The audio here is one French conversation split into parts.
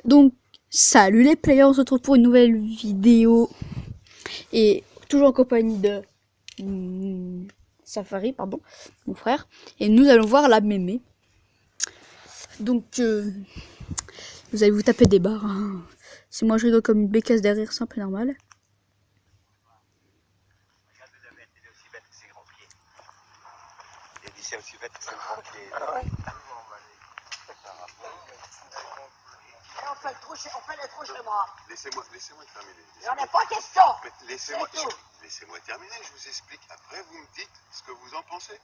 Donc, salut les players, on se retrouve pour une nouvelle vidéo. Et toujours en compagnie de Safari, pardon, mon frère. Et nous allons voir la mémé. Donc, vous allez vous taper des barres. Hein. Si moi je rigole comme une bécasse derrière, c'est un peu normal. On fait les trous chez moi. Laissez-moi terminer. Il n'en est pas question. Laissez-moi terminer, je vous explique. Après, vous me dites ce que vous en pensez.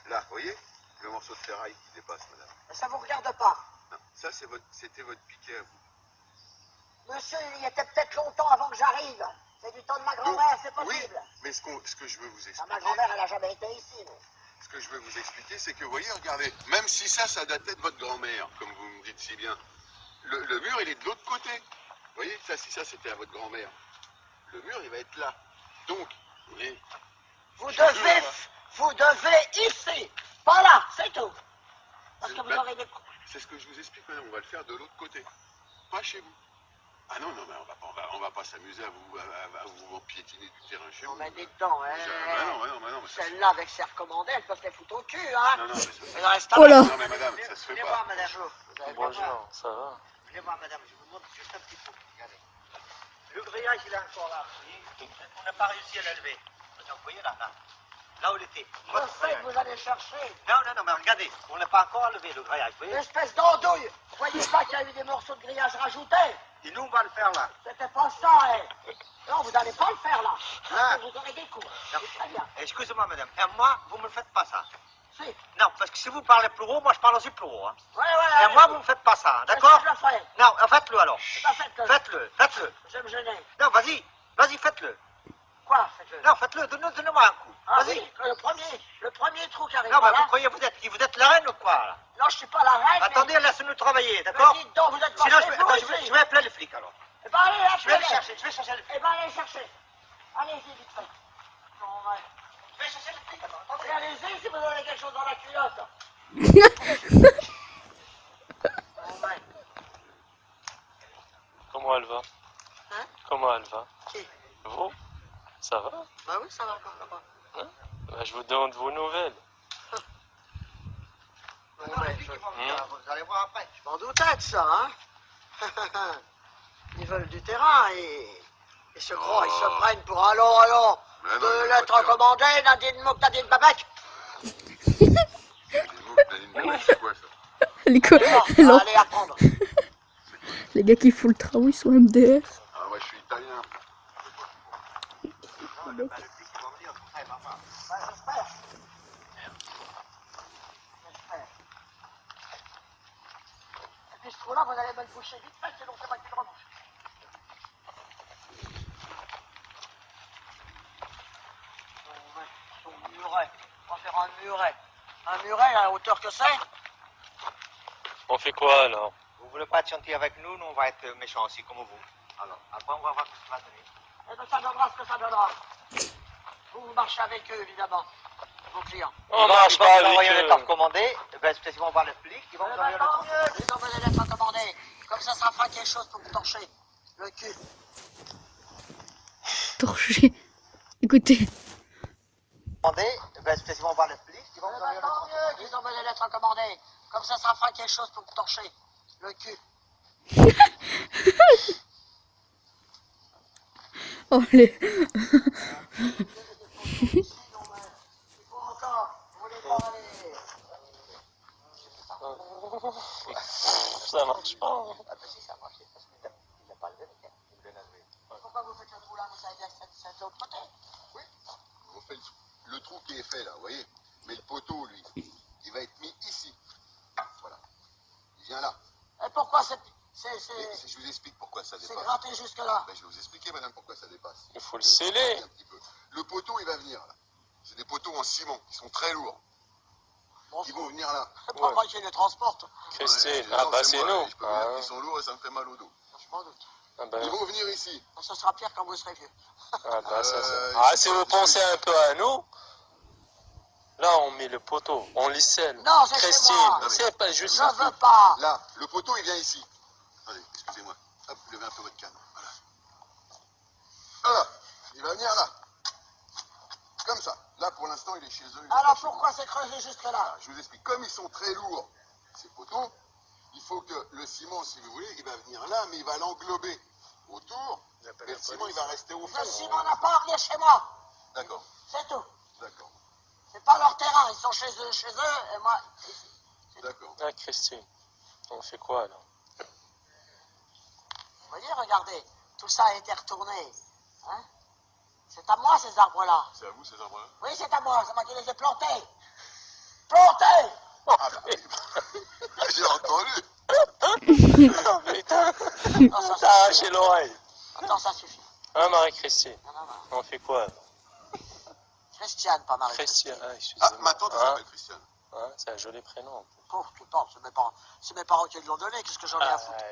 Là, vous voyez, le morceau de ferraille qui dépasse, madame. Ça vous regarde pas. Non, ça, c'était votre piquet à vous. Monsieur, il y était peut-être longtemps avant que j'arrive. C'est du temps de ma grand-mère, c'est Oui, possible. mais ce que je veux vous expliquer... Ma grand-mère, elle n'a jamais été ici. Mais... Ce que je veux vous expliquer, c'est que, vous voyez, regardez, même si ça datait de votre grand-mère, comme vous me dites si bien, le mur, il est de l'autre côté. Vous voyez, si ça, c'était à votre grand-mère, le mur, il va être là. Donc, vous voyez... Vous devez ici, pas là, c'est tout. Parce que vous aurez des... C'est ce que je vous explique, madame, on va le faire de l'autre côté, pas chez vous. Ah non, mais on va pas s'amuser à vous piétiner du terrain chez vous. On met des dents, hein. Non, Celle-là, avec ses recommandés, elle peut se les foutre au cul, hein. Non, mais ça... Elle reste Oh là. Non, mais madame, ça se fait Venez pas. voir, madame. Bonjour, ça va? Venez voir, madame, je vous montre juste un petit peu. Regardez. Le grillage, il est encore là. Vous voyez, on n'a pas réussi à l'élever. Vous voyez là, là où il était. Je sais que vous allez chercher. Non, mais regardez, on n'a pas encore enlevé le grillage, vous voyez. Espèce d'andouille. Vous voyez pas qu'il y a eu des morceaux de grillage rajoutés? Et nous, on va le faire là. C'était pas ça, hein. Non, vous n'allez pas le faire là. Là. Vous aurez des coups. Très bien. Excusez-moi, madame. Et moi, vous ne me faites pas ça. Si. Non, parce que si vous parlez plus haut, moi je parle aussi plus haut. Hein. Ouais. Et moi, vous ne me faites pas ça, d'accord? Je le ferai. Non, faites-le alors. Faites-le. Faites-le. Je vais me gêner. Non, vas-y, faites-le. Quoi, faites-le? Non, faites-le, donnez-moi un coup. Ah Vas-y. oui, le premier trou qui arrive. Non, mais là. vous croyez, vous êtes la reine ou quoi, là? Non, je suis pas la reine. Attendez, mais... laissez-nous travailler, d'accord? Mais dites donc, vous êtes pas Sinon, chez vous, ici. je vais appeler les flics, alors. Eh ben, allez, Je vais les chercher, les flics. Eh ben, allez chercher. Allez-y, vite fait. Bon, ouais. Je vais chercher les flics, alors. Et allez-y si vous avez quelque chose dans la culotte. Bon, ouais. Comment elle va? Hein? Comment elle va? Qui? Vous? Ça va? Bah oui, ça va encore là-bas. Hein? Bah, je vous demande vos nouvelles. Bon, Non, ouais, les flics, ils vont venir, vous allez voir après. je m'en doutais de ça, hein. Ils veulent du terrain et se croient, ils se prennent pour allons. Mais non, Deux il y a lettres pas de terrain. recommandées, Nadine Mouk, Nadine Babek. C'est quoi ça? Non, Allez apprendre. les gars qui font le travail, ils sont MDR. Ah, moi, je suis italien. Non, le flic, ils vont venir, tout ça, maman. Ouais, j'espère. Et puis ce trou-là, vous allez me le boucher vite fait, sinon c'est moi qui le rebouche. Son muret. On va faire un muret. Un muret à la hauteur que c'est? On fait quoi alors? Vous voulez pas être gentil avec nous, nous on va être méchants aussi comme vous. Alors, après on va voir ce que ça va donner. Eh bien, ça donnera ce que ça donnera. Vous marchez avec eux, évidemment, vos clients. On marche pas avec envoyer une lettre eux. recommandée, ben spécialement voir les flics, ils vont vous envoyer une Tant lettre mieux, ils envoient des lettres recommandées. Comme ça fera quelque chose pour vous torcher le cul. Torché. Écoutez. recommandée, ben spécialement voir les flics, ils vont vous envoyer une Tant lettre mieux qu'ils envoient des lettres recommandées. Comme ça fera quelque chose pour vous torcher le cul. Oh les... Ça marche pas. Ah ben si, ça marche, parce qu'il n'a pas levé, il l'a levé. Pourquoi vous faites le trou là? Vous savez bien que c'est de l'autre côté. Oui. On fait le trou qui est fait là, vous voyez. Mais le poteau, lui, il va être mis ici. Voilà. Il vient là. Et pourquoi c'est Je vous explique pourquoi ça dépasse. gratté jusque là? Ben, je vais vous expliquer, madame, pourquoi ça dépasse. Il faut le sceller. Un petit peu. Le poteau, il va venir là. C'est des poteaux en ciment qui sont très lourds. Bon, Ils vont venir là. c'est pas moi qui les transporte. Christine, Non, ah bah c'est c'est moi, nous. Je peux vous dire qu'ils sont lourds et ça me fait mal au dos. Je m'en doute. Ah bah, Ils vont venir ici. Ce sera pire quand vous serez vieux. ah bah, ça, Euh, ah, je si sais vous pas, pensez un peu à nous, là on met le poteau, on les scelle. Non, c'est chez Christine, moi. c'est pas juste. Je veux pas. Là, le poteau, il vient ici. Allez, excusez-moi. Hop, levez un peu votre canne. Voilà. Voilà. Il va venir là. Comme ça. Là, pour l'instant, il est chez eux. Alors pourquoi c'est creusé jusque là? Ah, je vous explique. Comme ils sont très lourds, ces poteaux, il faut que le ciment, si vous voulez, il va venir là, mais il va l'englober autour. Et le ciment, il va rester au fond. Le ciment n'a pas à venir chez moi. D'accord. C'est tout. D'accord. C'est pas leur terrain. Ils sont chez eux, et moi, ici. D'accord. Ah, Christine, on fait quoi alors? Vous voyez, regardez, tout ça a été retourné. Hein? C'est à moi, ces arbres-là. C'est à vous, ces arbres-là? Oui, c'est à moi. C'est moi qui les ai plantés. Plantés! Ah, bah oui. J'ai entendu. Oh putain, t'as arraché l'oreille. Attends, ça suffit. Hein, Marie-Christine, Non, non, non. on fait quoi alors? Christiane, pas Marie. Christiane, ah, Ah, excusez-moi. ma tante, elle Hein? s'appelle Christiane. Hein, c'est un joli prénom. Oh, tu parles, c'est mes parents qui l'ont donné. Qu'est-ce que j'en ai à foutre? Ah,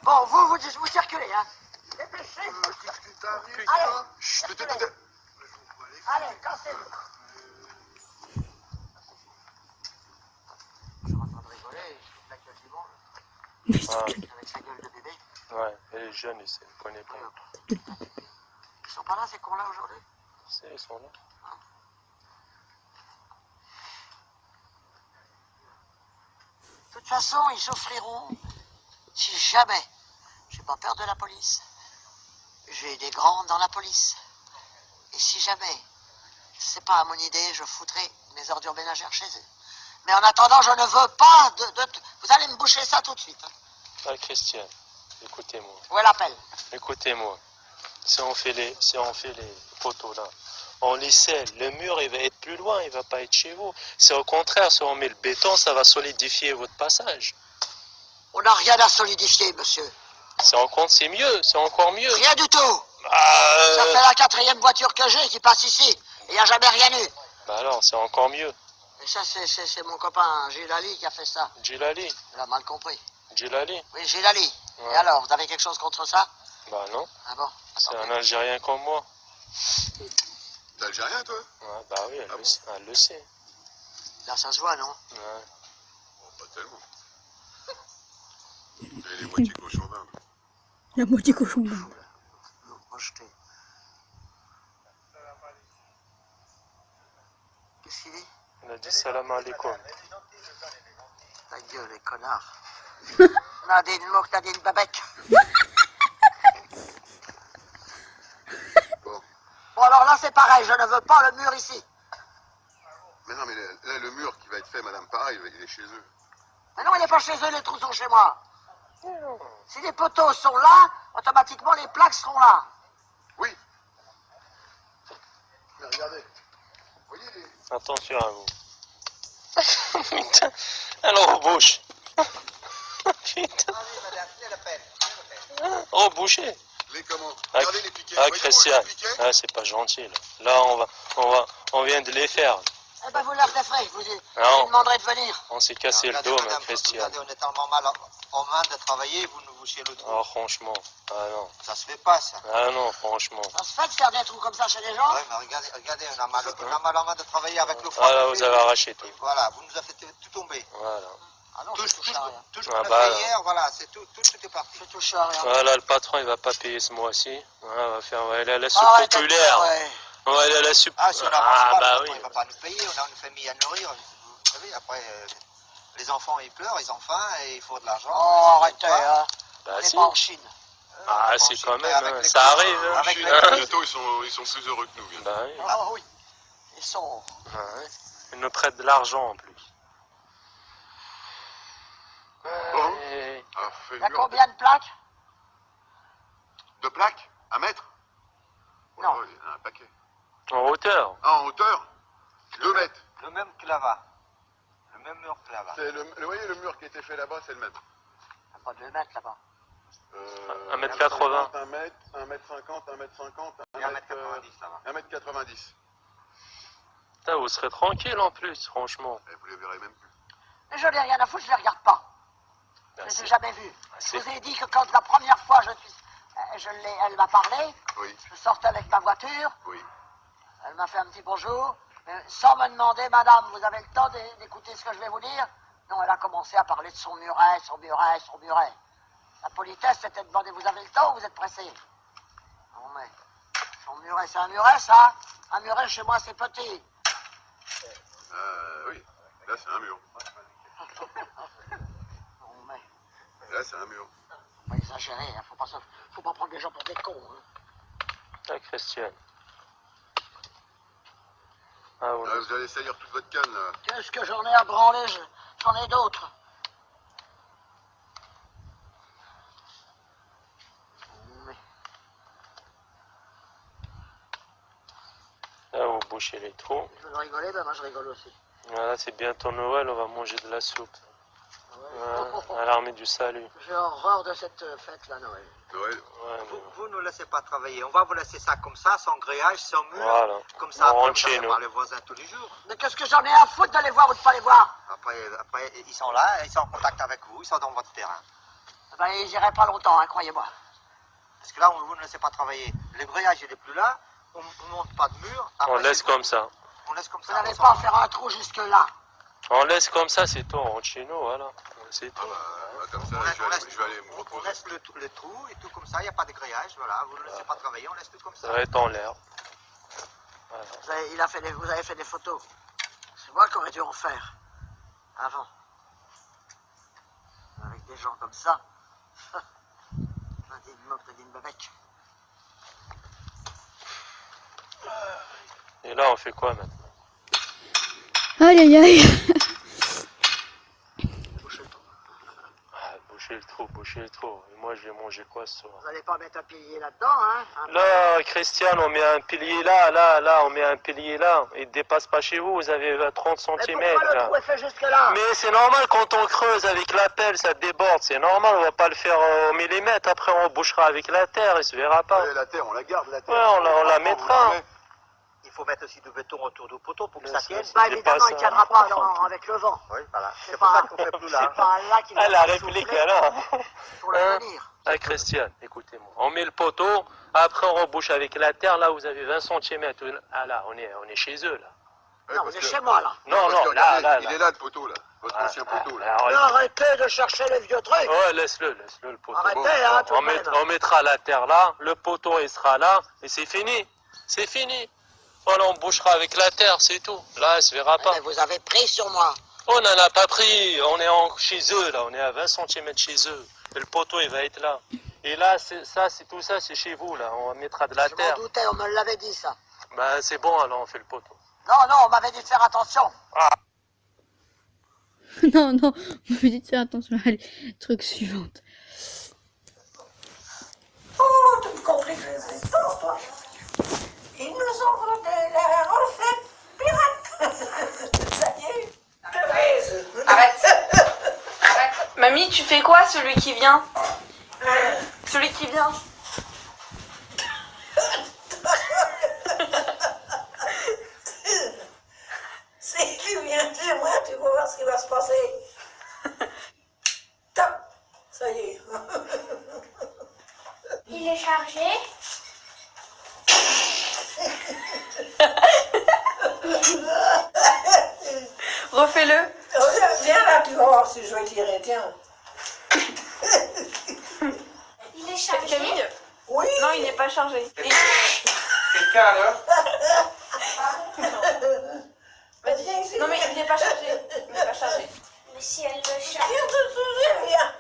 Bon, vous circulez, hein. Dépêchez-vous. Allez, Chut, circulez. Allez, cassez-vous. Je suis en train de rigoler, il se fout de la gueule du monde. Avec sa gueule de bébé. ouais, elle est jeune, il ne connaît pas. Ils sont pas là, ces cons-là, aujourd'hui? C'est, ils sont là. De toute façon, ils souffriront si jamais j'ai pas peur de la police. J'ai des grands dans la police. Et si jamais, c'est pas à mon idée, je foutrai mes ordures ménagères chez eux. Mais en attendant, je ne veux pas Vous allez me boucher ça tout de suite. Hein. Ah, Christiane, écoutez-moi. Où est l'appel? Écoutez-moi. Si on fait les poteaux là, on les scelle, le mur il va être plus loin, il va pas être chez vous. C'est au contraire, si on met le béton, ça va solidifier votre passage. On n'a rien à solidifier, monsieur. C'est mieux, c'est encore mieux. Rien du tout. Bah, Ça fait la 4e voiture que j'ai qui passe ici. Et il n'y a jamais rien eu. bah alors, c'est encore mieux. Et ça, c'est mon copain Gilles Ali qui a fait ça. Gilali, Il a mal compris. Gilali. Oui, Gilles Ali. Ouais. Et alors, vous avez quelque chose contre ça? Bah non, Ah bon? c'est Attendez. un Algérien comme moi. T'es algérien, toi? Ouais, bah oui, Ah bon? elle le sait. Là, ça se voit, non? Ouais. Bon, pas tellement. Vous avez les moitiés cochons d'Inde. La moitié cochon d'Inde. Non, rejeté. Qu'est-ce qu'il dit? Il a dit salam alaikum. Ta gueule, les connards. Nadine Mouk, Nadine Babek. Bon. Bon, alors là, c'est pareil, je ne veux pas le mur ici. Mais non, mais là, le mur qui va être fait, madame, pareil, il est chez eux. Mais non, il n'est pas chez eux, les trous sont chez moi. Si les poteaux sont là, automatiquement, les plaques seront là. Oui. Mais regardez. Vous voyez les... Attention à vous. Putain, elle rebouche. Putain, Allez, madame, c'est la peine. reboucher. Les comment? Ah, Regardez les piquets. ah Voyez-vous, Christian, les piquets? ah, c'est pas gentil là. Là, on vient de les faire. Eh ben, vous leur déferez, vous lui Non. demanderez de venir. On s'est cassé le Regardez, dos, madame, Christian. regardez, on est tellement mal en main de travailler, vous nous bouchez le trou. Ah, franchement, ah non, Ça se fait pas, ça. ah non, franchement. Ça se fait de faire des trous comme ça chez les gens? Ouais, mais regardez, on a mal en main de travailler avec le froid. Ah là, qu'il vous fait. avez arraché tout. Voilà, vous nous avez fait tout tomber. Voilà. Ah non, Tout je ce touche à rien. qu'on Ah a bah, fait là. hier, voilà, c'est tout est parti. Je touche à rien. Voilà, le patron, il va pas payer ce mois-ci. Voilà, on va faire, on va aller à la soupe Arrête, populaire. ouais. On va aller à la soupe. Ah, si on n'avance pas, bah le oui. patron, il ne va pas nous payer, on a une famille à nourrir. Vous savez, après, les enfants, ils pleurent, ils ont faim, et il faut de l'argent. Oh, arrêtez, hein. Bah On n'est si. pas en Chine. Ah, Bon, c'est je quand sais, même, avec hein, les ça cours, arrive. Hein. avec les Hein. cours. Bientôt, ils sont plus heureux que nous. Bientôt. Bah oui. Ah oui. Ils sont... Ouais. Ils nous prêtent de l'argent en plus. Bon. Ouais. Alors, fais Il y le a mur combien de plaques? de plaques à mettre? Oh Non. là, il y en a un paquet. En hauteur. Ah, en hauteur? 2 mètres. Le même que là-bas. Le même mur que là-bas. C'est vous voyez, le mur qui a été fait là-bas, c'est le même. Il n'y a pas 2 mètres là-bas. 1m80. 1 mètre, 1m50, 1m50, Il y a 1m90 là-bas. 1m90. Putain, vous serez tranquille en plus, franchement. Et vous les verrez même plus. Mais je n'ai rien à foutre, je ne les regarde pas. Je Bah, ne les ai c'est- jamais vus. Je c'est- vous ai dit que quand la première fois elle m'a parlé, Oui, je sortais avec ma voiture, oui. elle m'a fait un petit bonjour, mais sans me demander, madame, vous avez le temps d'écouter ce que je vais vous dire? Non, elle a commencé à parler de son muret, son muret, son muret. La politesse, c'était de demander, vous avez le temps ou vous êtes pressé? Non, mais son muret, c'est un muret, ça? Un muret, chez moi, c'est petit. Oui, là c'est un mur. Non, mais Là c'est un mur. faut pas exagérer, hein. Faut pas prendre les gens pour des cons. Hein. Ah, Christian. Ah, oui. Là, vous allez salir toute votre canne là. Qu'est-ce que j'en ai à branler? J'en ai d'autres. Là, vous bouchez les trous. Tu veux rigoler? Ben moi je rigole aussi. Voilà, c'est bientôt Noël, on va manger de la soupe. Ouais. À l'armée du salut. J'ai horreur de cette fête-là, Noël. Noël. Ouais, Vous ne laissez pas travailler. On va vous laisser ça comme ça, sans grillage, sans mur. Voilà. Comme ça, On après, rentre vous chez allez nous. voir les voisins tous les jours. Mais qu'est-ce que j'en ai à foutre de les voir ou de pas les voir? Après, ils sont là, ils sont en contact avec vous, ils sont dans votre terrain. Ben ils iraient pas longtemps, hein, croyez-moi. Parce que là, vous ne laissez pas travailler. Le grillage, il n'est plus là. On ne monte pas de mur. Après, On laisse c'est comme ça. On laisse comme Vous ça. n'avez on pas à s'en- faire un trou jusque-là. On laisse comme ça, c'est tout, on rentre chez nous, voilà. C'est tout. Comme ça, On laisse- je vais aller me on reposer. laisse le trou et tout comme ça, il n'y a pas de grillage. Voilà, vous ne laissez pas travailler, on laisse tout comme ça. Ça va être en l'air. Voilà. Vous avez fait des photos. C'est moi qui aurais dû en faire. Avant. Avec des gens comme ça. Nadine Mock, Nadine Babek. Et là, on fait quoi maintenant? Aïe aïe aïe. Boucher le trou. Et moi, je vais manger quoi ce soir? Vous n'allez pas mettre un pilier là-dedans, hein? Là, Christian, on met un pilier là, on met un pilier là. Il ne dépasse pas chez vous, vous avez 30 Mais cm. pourquoi le trou est fait jusque-là? Mais c'est normal, quand on creuse avec la pelle, ça déborde. C'est normal, on va pas le faire au millimètre. Après, on bouchera avec la terre, il se verra pas. Ouais, la terre, on la garde, la terre. Ouais, on la mettra. Il faut mettre aussi du béton autour du poteau pour que Mais ça ça, tienne. c'est- Bah c'est évidemment, pas il ne ça. tiendra pas avec le vent. Oui, voilà. C'est C'est pour pas- ça qu'on ne fait plus là. C'est pas là qu'il Ah, va la falloir réplique, souffler alors. pour le Hein? tenir. Ah, Christian, écoutez-moi. On met le poteau, après on rebouche avec la terre. Là, vous avez 20 cm. Ah là, on est chez eux, là. Non, vous êtes chez moi, là. Non, non, regardez, là. il est là le poteau là. Votre ancien poteau là. Alors, Mais arrêtez de chercher les vieux trucs. ouais, laisse-le, le poteau. Arrêtez, hein, tout de même. On mettra la terre là, le poteau il sera là, et c'est fini. C'est fini. Voilà, on bouchera avec la terre, c'est tout. Là, il se verra pas. Mais vous avez pris sur moi. On n'en a pas pris. On est chez eux, là. On est à 20 cm chez eux. Et le poteau, il va être là. Et là, tout ça, c'est chez vous, là. On mettra de la Je m'en terre. doutais, on me l'avait dit, ça. Bah, c'est bon, alors on fait le poteau. Non, on m'avait dit de faire attention. Non, non, vous me dites faire attention. Allez, truc suivante. Oh, tu me compliques les histoires, toi. Ils nous ont volé la recette pirate. Ça y est. Thérèse. Arrête. Mamie, tu fais quoi, celui qui vient? Celui qui vient. Si tu viens chez moi, tu vas voir ce qui va se passer. Top. Ça y est. Il est chargé. Refais-le. Viens là, tu vas voir si je vais tirer, tiens. Il est chargé. Camille. Oui. Non, il n'est pas chargé. Quelqu'un alors? Vas-y. Non, mais il n'est pas chargé. Il n'est pas chargé. Mais si elle le charge. Tire tout sujet, viens.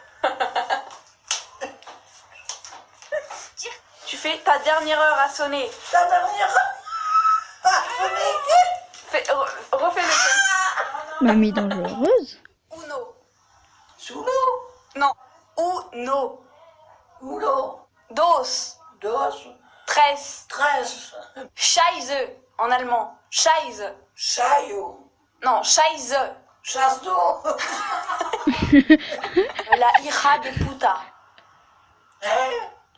Tu fais ta dernière heure à sonner. Ta dernière. Refais-le. Mamie dangereuse. Uno. Sous l'eau. Non. Uno. Uno. Dos. Dos. 13. 13. Scheiße. En allemand. Scheiße. Chaillot. Non, Scheiße. Chasse d'eau. La hija de puta. Hein?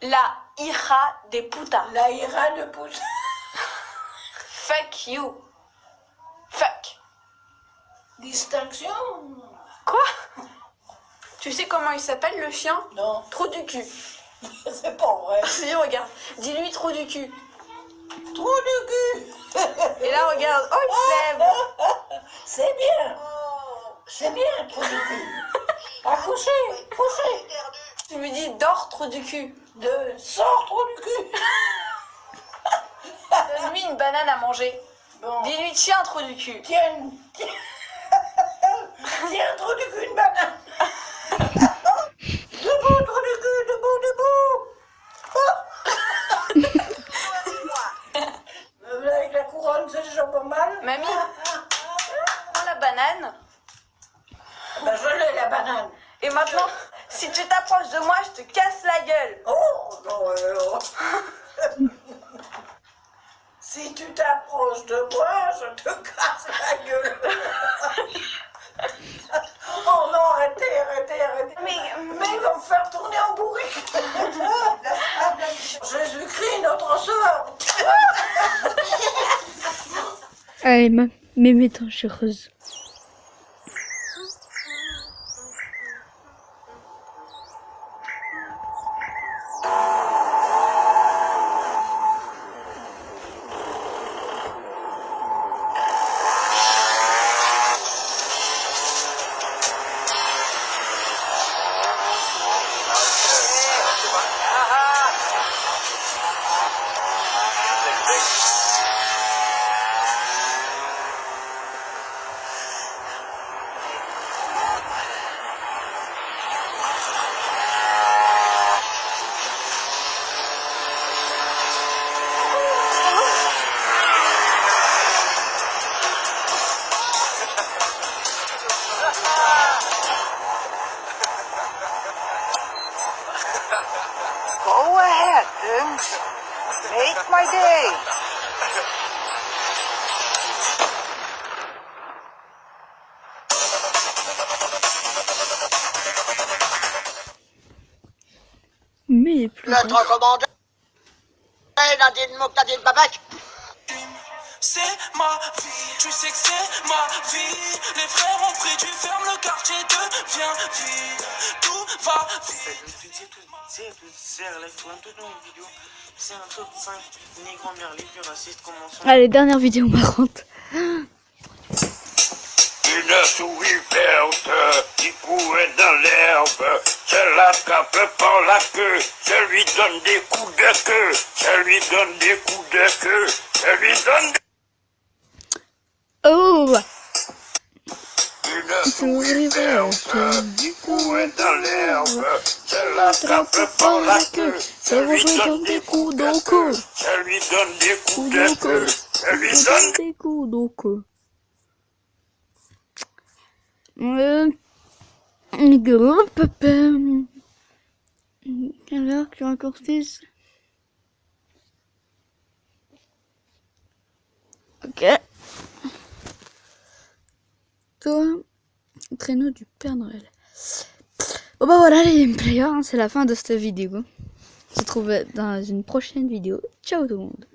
La hija de puta. La ira de pouce. Fuck you. Fuck. Distinction? Quoi? Tu sais comment il s'appelle le chien? Non, Trou du cul. c'est pas vrai. Si, regarde. Dis-lui trou du cul. Trou du cul. Et là, regarde. Oh, il se lève. C'est bien. C'est bien, trou du cul. À coucher, coucher. Tu me dis dors, trou du cul. Sors, trou du cul. Donne-lui une banane à manger. Bon. Dis-lui tiens, trou du cul. Tiens, trou du cul, une banane. Debout, trou du cul, debout, debout. Avec la couronne, c'est déjà pas mal. Mamie, prends la banane. Ben, je l'ai, la banane. Et maintenant, si tu t'approches de moi, je te casse la gueule. Oh, non, alors. Si tu t'approches de moi, je te casse la gueule. Oh non, arrêtez. Mais ils vont me faire tourner en bourrique. Jésus-Christ, notre sœur. Allez, mémé dangereuse. Go ahead, Tim. Make my day. Mais il est plus Lettre grave. commandée. Nadine Moukhtadine Babek. C'est ma vie, tu sais que c'est ma vie. Les frères ont pris du ferme, le quartier devient vide. Tout va vite. Allez, dernière vidéo marrante. Une souris verte qui courait dans l'herbe, je l'attrape par la queue, je lui donne des coups de queue, je lui donne des coups de queue, je lui donne des... Oh, Une souris verte qui courait dans l'herbe, je l'attrape par la queue, je lui donne des coups de queue, je lui donne des coups de queue, je lui donne des coups de queue. Alors, tu raccourcis. Ok. Toi, traîneau du Père Noël. Bon bah voilà les players, hein, c'est la fin de cette vidéo. On se retrouve dans une prochaine vidéo. Ciao tout le monde.